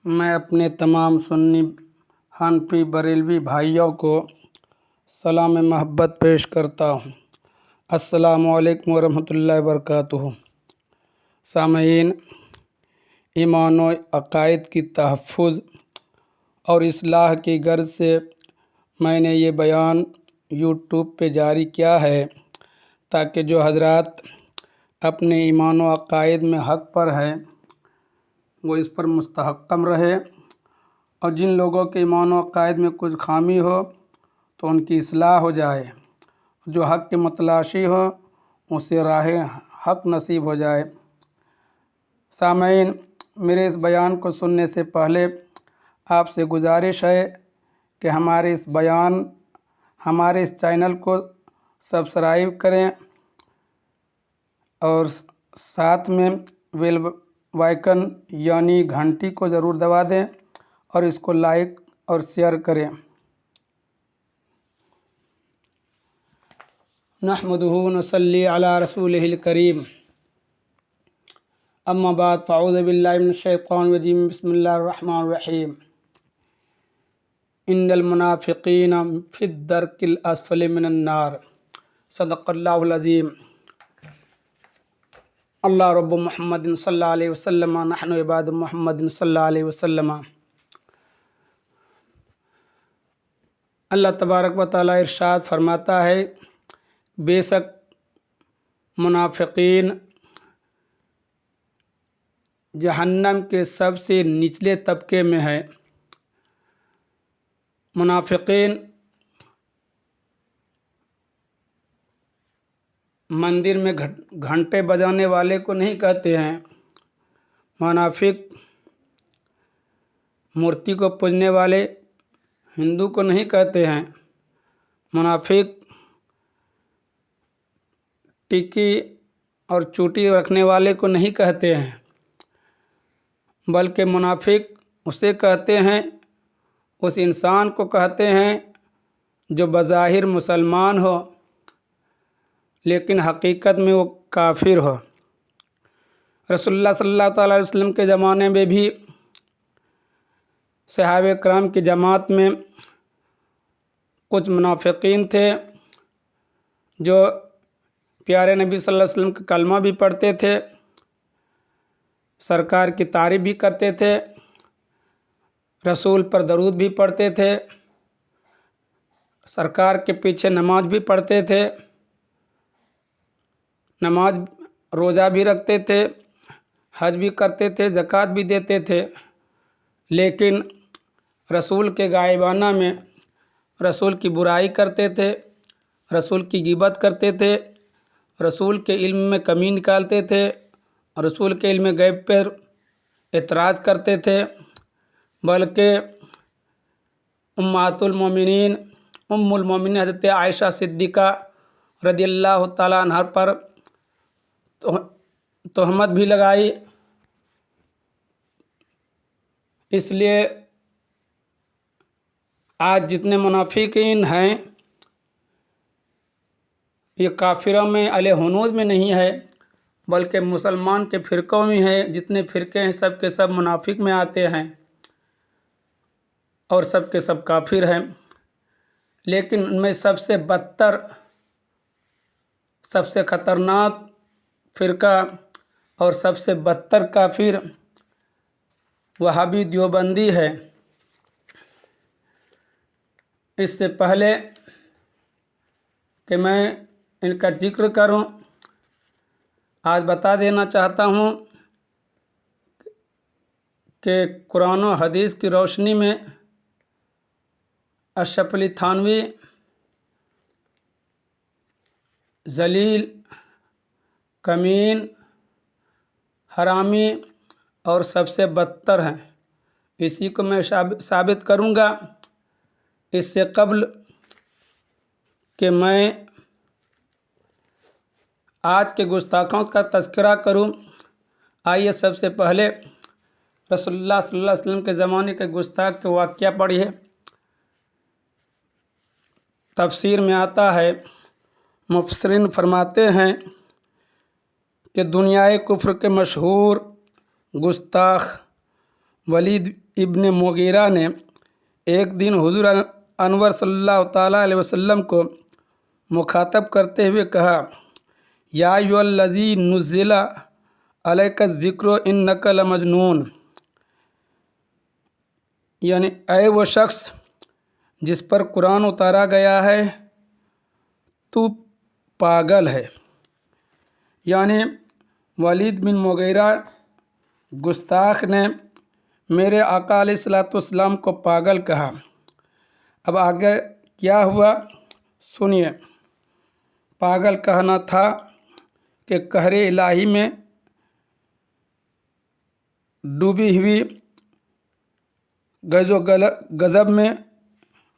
میں اپنے تمام سنی حنفی بریلوی بھائیوں کو سلام محبت پیش کرتا ہوں۔ السلام علیکم ورحمۃ اللہ وبرکاتہ۔ سامعین، ایمان و عقائد کی تحفظ اور اصلاح کی غرض سے میں نے یہ بیان یوٹیوب پہ جاری کیا ہے تاکہ جو حضرات اپنے ایمان و عقائد میں حق پر ہیں وہ اس پر مستحکم رہے، اور جن لوگوں کے ایمان و عقائد میں کچھ خامی ہو تو ان کی اصلاح ہو جائے، جو حق کے متلاشی ہو اسے راہ حق نصیب ہو جائے۔ سامعین، میرے اس بیان کو سننے سے پہلے آپ سے گزارش ہے کہ ہمارے اس چینل کو سبسکرائب کریں اور ساتھ میں بیل آئیکن یعنی گھنٹی کو ضرور دبا دیں اور اس کو لائک اور شیئر کریں۔ نحمدہ ونصلی علی رسولہ الکریم، اما بعد فاعوذ باللہ من الشیطان الرجیم، بسم اللہ الرحمن الرحیم۔ ان المنافقین فی الدرک الاسفل من النار، صدق اللہ العظیم۔ اللہ رب محمد صلی اللہ علیہ وسلم، نحن عباد محمد صلی اللہ علیہ وسلم۔ اللہ تبارک و تعالیٰ ارشاد فرماتا ہے، بے شک منافقین جہنم کے سب سے نچلے طبقے میں ہے۔ منافقین مندر میں گھنٹے بجانے والے کو نہیں کہتے ہیں، منافق مورتی کو پوجنے والے ہندو کو نہیں کہتے ہیں، منافق ٹکی اور چوٹی رکھنے والے کو نہیں کہتے ہیں، بلکہ منافق اسے کہتے ہیں، اس انسان کو کہتے ہیں جو بظاہر مسلمان ہو لیکن حقیقت میں وہ کافر ہو۔ رسول اللہ صلی اللہ تعالیٰ علیہ وسلم کے زمانے میں بھی صحابہ کرام کی جماعت میں کچھ منافقین تھے جو پیارے نبی صلی اللہ علیہ وسلم کا کلمہ بھی پڑھتے تھے، سرکار کی تعریف بھی کرتے تھے، رسول پر درود بھی پڑھتے تھے، سرکار کے پیچھے نماز بھی پڑھتے تھے، نماز روزہ بھی رکھتے تھے، حج بھی کرتے تھے، زکوٰۃ بھی دیتے تھے، لیکن رسول کے غائبانہ میں رسول کی برائی کرتے تھے، رسول کی غیبت کرتے تھے، رسول کے علم میں کمی نکالتے تھے، رسول کے علم غیب پر اعتراض کرتے تھے، بلکہ امہات المومنین ام المومنین حضرت عائشہ صدیقہ رضی اللہ تعالیٰ عنہ پر تہمت بھی لگائی۔ اس لیے آج جتنے منافقین ہیں یہ کافروں میں اہل ہنود میں نہیں ہے، بلکہ مسلمان کے فرقوں میں ہے۔ جتنے فرقے ہیں سب کے سب منافق میں آتے ہیں اور سب کے سب کافر ہیں، لیکن ان میں سب سے بدتر، سب سے خطرناک فرقہ اور سب سے بدتر کافر وہابی دیوبندی ہے۔ اس سے پہلے کہ میں ان کا ذکر کروں، آج بتا دینا چاہتا ہوں کہ قرآن و حدیث کی روشنی میں اشرف علی تھانوی ذلیل، کمین، حرامی اور سب سے بدتر ہیں، اسی کو میں ثابت کروں گا۔ اس سے قبل کہ میں آج کے گستاخوں کا تذکرہ کروں، آئیے سب سے پہلے رسول اللہ صلی اللہ علیہ وسلم کے زمانے کے گستاخ کے واقعہ پڑھیے۔ تفسیر میں آتا ہے، مفسرین فرماتے ہیں کہ دنیائے کفر کے مشہور گستاخ वलीद इब्न मुगीरा ने एक दिन हुजूर अनवर सल्लल्लाहु ताला अलैहि वसल्लम को मुखातब करते हुए कहा, या अय्युहल्लज़ी नुज़्ज़िला अलैका ज़िक्र इन्नका लमजनून, यानी ऐ वो शख्स जिस पर कुरान उतारा गया है, तू पागल है। यानी वलीद बिन मुगीरा गुस्ताख ने मेरे आका अलैहिस्सलाम को पागल कहा। अब आगे क्या हुआ सुनिए। पागल कहना था कि कहरे इलाही में डूबी हुई गज़ब में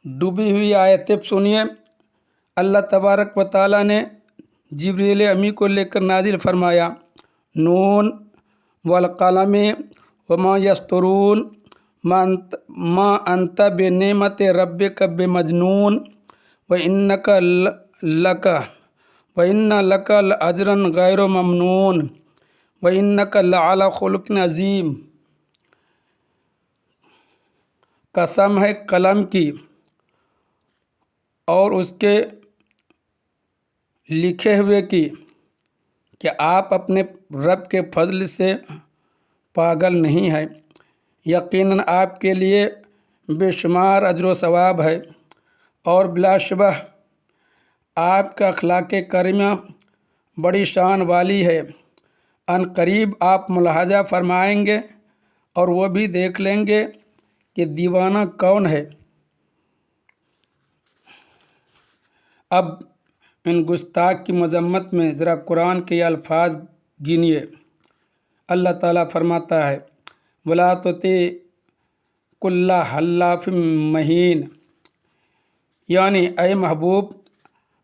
डूबी हुई आयतें सुनिए। अल्लाह तबारक व तआला ने जिब्रील अमी को लेकर नाजिल फरमाया, नून वल कलम वमा यस्तरून मा अंत बेनेमत रब्बिक बेमजनून व इन्नका लअजरन गैर ममनून व इन्नका लअला खुलुकिन अज़ीम। कसम है कलम की और उसके लिखे हुए की कि आप अपने रब के फजल से पागल नहीं है। यकीनन आपके लिए बेशुमार अजर सवाब है और बिलाशुबह आपका अखलाक़ करीमा बड़ी शान वाली है। अन करीब आप मुलाहजा फरमाएंगे और वो भी देख लेंगे कि दीवाना कौन है। अब इन गुस्ताख की मजम्मत में ज़रा कुरान के अल्फाज गिनिए। अल्लाह ताला फरमाता है, वला तुति कुल्ला हल्लाफिम महीन, यानी ऐ महबूब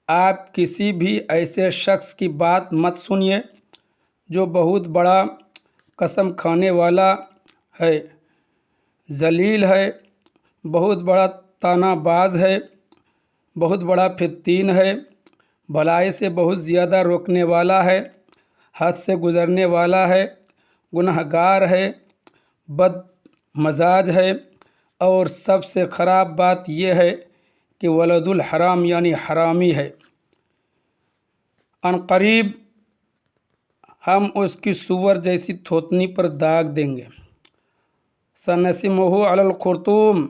आप किसी भी ऐसे शख्स की बात मत सुनिए जो बहुत बड़ा कसम खाने वाला है, जलील है, बहुत बड़ा तानाबाज है, बहुत बड़ा फित्तीन है, भलाई से बहुत ज़्यादा रोकने वाला है, हद से गुज़रने वाला है, गुनहगार है, बद मजाज है, और सबसे ख़राब बात यह है कि वलदुल हराम यानी हरामी है। अनकरीब हम उसकी सूअर जैसी थोतनी पर दाग देंगे। सनसिमुहु अलल खुर्तूम,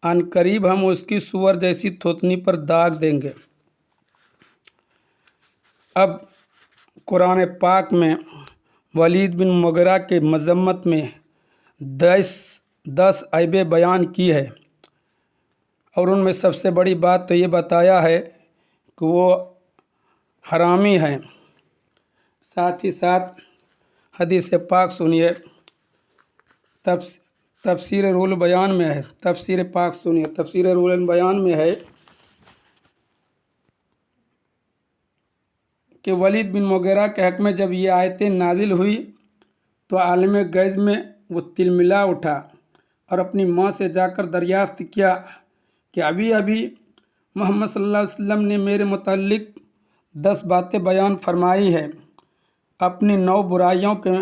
अनकरीब हम उसकी सूअर जैसी थोतनी पर दाग देंगे। अब कुरान पाक में वलीद बिन मुगीरा के मजम्मत में 10 ऐबें बयान की है और उनमें सबसे बड़ी बात तो ये बताया है कि वो हरामी हैं। साथ ही साथ हदीस पाक सुनिए। तफसीर रूल बयान में है, तफसीर पाक सुनिए। तफसीर रूल बयान में है कि वलीद बिन मुगीरा के हक़ में जब ये आयतें नाजिल हुई तो आलम गैज़ में वो तिलमिला उठा और अपनी माँ से जाकर दरियाफ़्त किया कि अभी अभी मोहम्मद सल्लल्लाहु अलैहि वसल्लम ने मेरे मुताल्लिक़ 10 बातें बयान फरमाई है। अपनी 9 बुराइयों के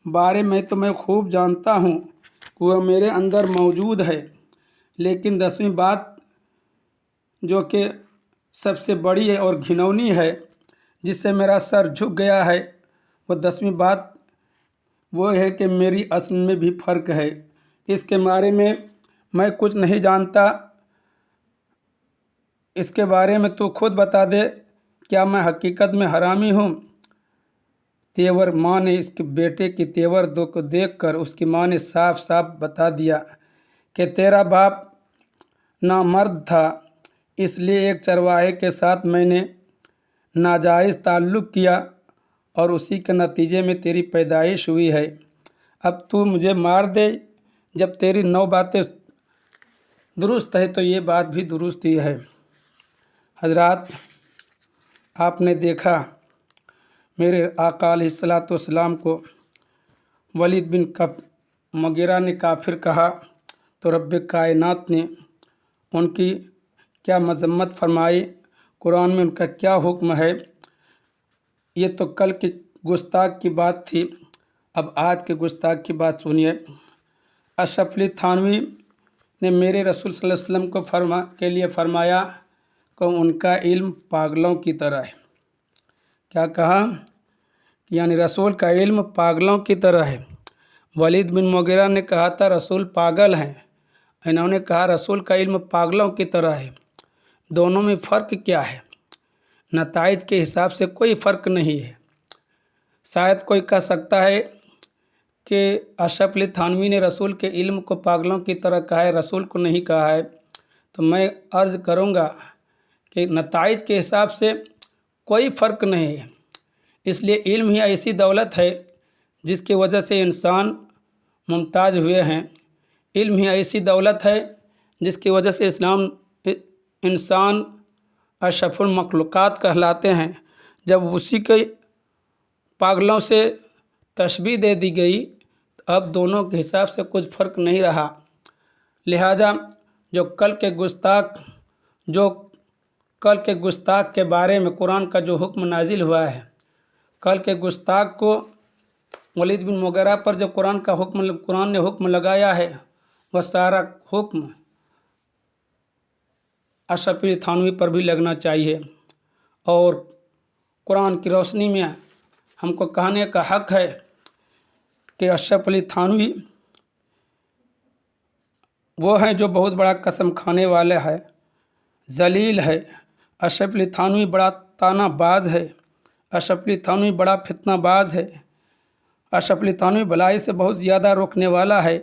बारे में तो मैं खूब जानता हूँ कि वह मेरे अंदर मौजूद है, लेकिन 10वीं बात जो कि सबसे बड़ी है और घिनौनी है, जिससे मेरा सर झुक गया है, वो 10वीं बात वो है कि मेरी असल में भी फ़र्क है। इसके बारे में मैं कुछ नहीं जानता। इसके बारे में तू खुद बता दे, क्या मैं हकीकत में हरामी हूँ? तेवर माँ ने इसके बेटे की तेवर दो को देखकर उसकी माँ ने साफ साफ बता दिया कि तेरा बाप नामर्द था, इसलिए एक चरवाहे के साथ मैंने नाजायज़ ताल्लुक़ किया और उसी के नतीजे में तेरी पैदाइश हुई है। अब तू मुझे मार दे। जब तेरी 9 बातें दुरुस्त है तो ये बात भी दुरुस्त ही है। हजरात, आपने देखा मेरे आका अलैहिस्सलाम को वलीद बिन मुगीरा ने काफिर कहा तो रब्बे कायनात ने उनकी क्या मजम्मत फरमाई, कुरान में उनका क्या हुक्म है। ये तो कल की गुस्ताख की बात थी। अब आज के गुस्ताख की बात सुनिए। अशरफ अली थानवी ने मेरे रसूल सल्लल्लाहु अलैहि वसल्लम के लिए फरमाया कि उनका इल्म पागलों की तरह है। क्या कहा? यानी रसूल का इल्म पागलों की तरह है। वलीद बिन मुगीरा ने कहा था रसूल पागल हैं, इन्होंने कहा रसूल का इल्म पागलों की तरह है। दोनों में फ़र्क क्या है? नताइज के हिसाब से कोई फ़र्क नहीं है। शायद कोई कह सकता है कि अशरफ अली थानवी ने रसूल के इल्म को पागलों की तरह कहा है, रसूल को नहीं कहा है। तो मैं अर्ज़ करूँगा कि नताइज के हिसाब से कोई फ़र्क नहीं है। इसलिए इल्म ही ऐसी दौलत है जिसकी वजह से इंसान मुमताज़ हुए हैं। इल्म ही ऐसी दौलत है जिसकी वजह से इंसान अशरफुल मखलूक़ात कहलाते हैं। जब उसी के पागलों से तशबीह दे दी गई तो अब दोनों के हिसाब से कुछ फ़र्क नहीं रहा। लिहाजा जो कल के गुस्ताख के बारे में कुरान का जो हुक्म नाजिल हुआ है, कल के गुस्ताख को वलीद बिन मुगीरा पर जो कुरान ने हुक्म लगाया है, वह सारा हुक्म अशरफ अली थानवी पर भी लगना चाहिए। और कुरान की रोशनी में हमको कहने का हक़ है कि अशरफ अली थानवी वो हैं जो बहुत बड़ा कसम खाने वाले है, जलील है। अशरफ अली थानवी बड़ा तानाबाज है। अशरफ अली थानवी बड़ा फितनाबाज है। अशरफ अली थानवी भलाई से बहुत ज़्यादा रोकने वाला है।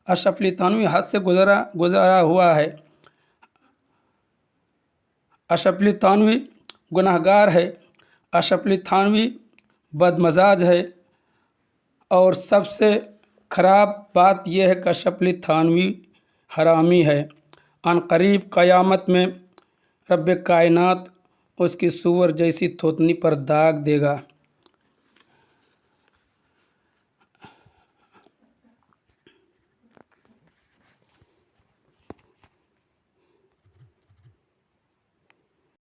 अशरफ अली थानवी हद से गुज़रा हुआ है। अशरफ अली थानवी गुनहगार है। अशरफ अली थानवी बदमजाज है। और सबसे ख़राब बात यह है कि अशरफ अली थानवी हरामी है। अनक़रीब क़यामत में रब कायनात उसकी सूअर जैसी थूथनी पर दाग देगा।